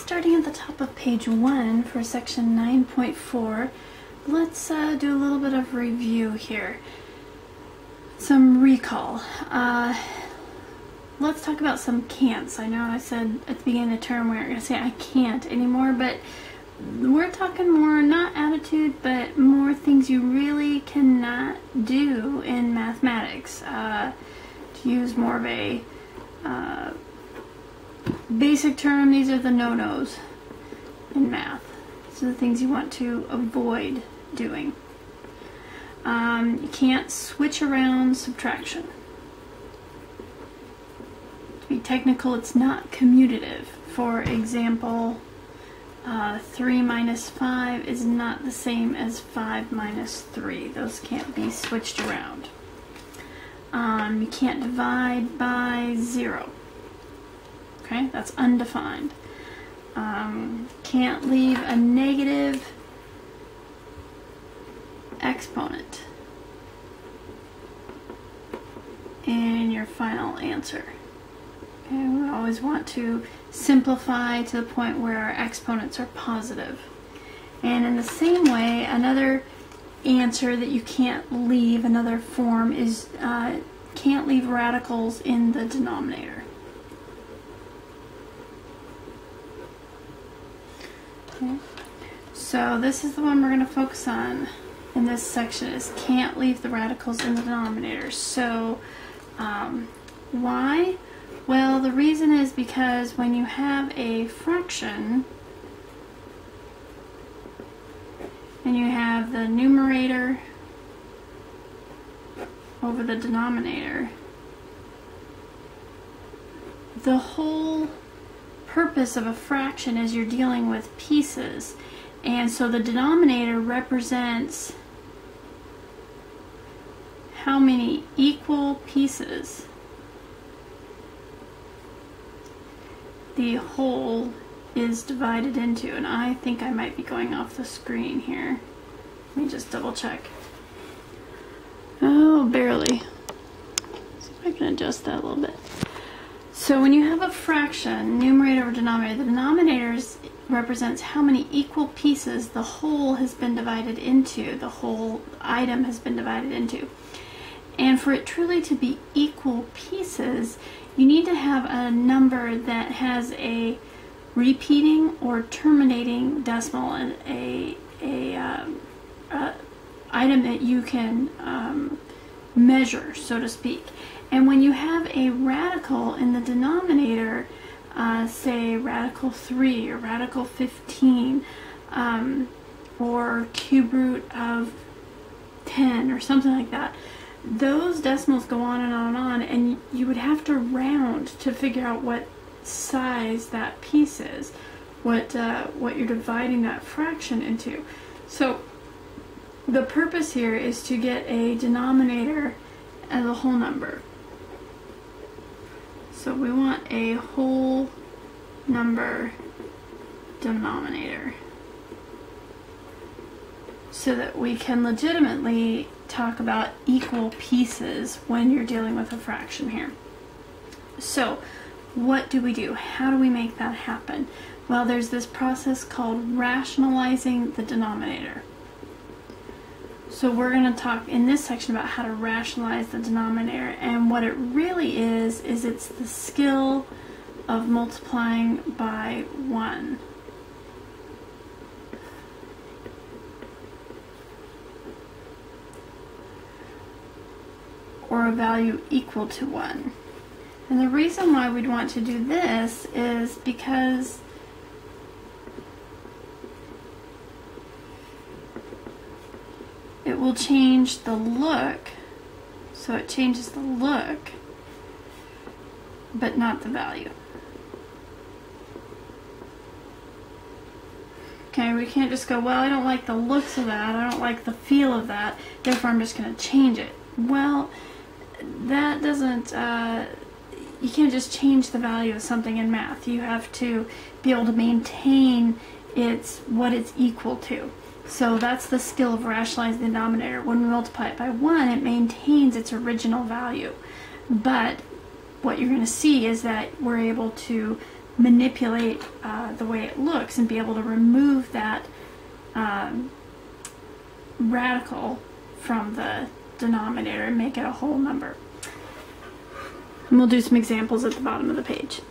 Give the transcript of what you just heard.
starting at the top of page 1 for section 9.4, let's do a little bit of review here. Some recall. Let's talk about some can'ts. I know I said at the beginning of the term we aren't going to say I can't anymore, but we're talking more not attitude, but more things you really cannot do in mathematics. To use more of a basic term, these are the no-nos in math. These are the things you want to avoid doing. You can't switch around subtraction. To be technical, it's not commutative. For example, 3 minus 5 is not the same as 5 minus 3. Those can't be switched around. You can't divide by 0. Okay, that's undefined. Can't leave a negative exponent in your final answer. Okay, we always want to simplify to the point where our exponents are positive. And in the same way, another answer that you can't leave, another form, is can't leave radicals in the denominator. Okay. So this is the one we're going to focus on in this section, is can't leave the radicals in the denominator. So why? Well, the reason is because when you have a fraction and you have the numerator over the denominator, the whole purpose of a fraction is you're dealing with pieces, and so the denominator represents how many equal pieces the whole is divided into. And I think I might be going off the screen here. Let me just double check. Oh, barely. See if I can adjust that a little bit. So when you have a fraction, numerator over denominator, the denominator represents how many equal pieces the whole has been divided into, the whole item has been divided into. And for it truly to be equal pieces, you need to have a number that has a repeating or terminating decimal, and a item that you can measure, so to speak. And when you have a radical in the denominator, say radical 3 or radical 15, or cube root of 10 or something like that, those decimals go on and on and on, and you would have to round to figure out what size that piece is, what you're dividing that fraction into. So the purpose here is to get a denominator as a whole number. So we want a whole number denominator so that we can legitimately talk about equal pieces when you're dealing with a fraction here. So what do we do? How do we make that happen? Well, there's this process called rationalizing the denominator. So we're going to talk in this section about how to rationalize the denominator, and what it really is it's the skill of multiplying by 1. Or a value equal to 1. And the reason why we'd want to do this is because it will change the look. So it changes the look, but not the value. Okay, we can't just go, well, I don't like the looks of that, I don't like the feel of that, therefore I'm just going to change it. Well, that doesn't, you can't just change the value of something in math. You have to be able to maintain what it's equal to. So that's the skill of rationalizing the denominator. When we multiply it by 1, it maintains its original value. But what you're going to see is that we're able to manipulate the way it looks and be able to remove that radical from the denominator and make it a whole number. And we'll do some examples at the bottom of the page.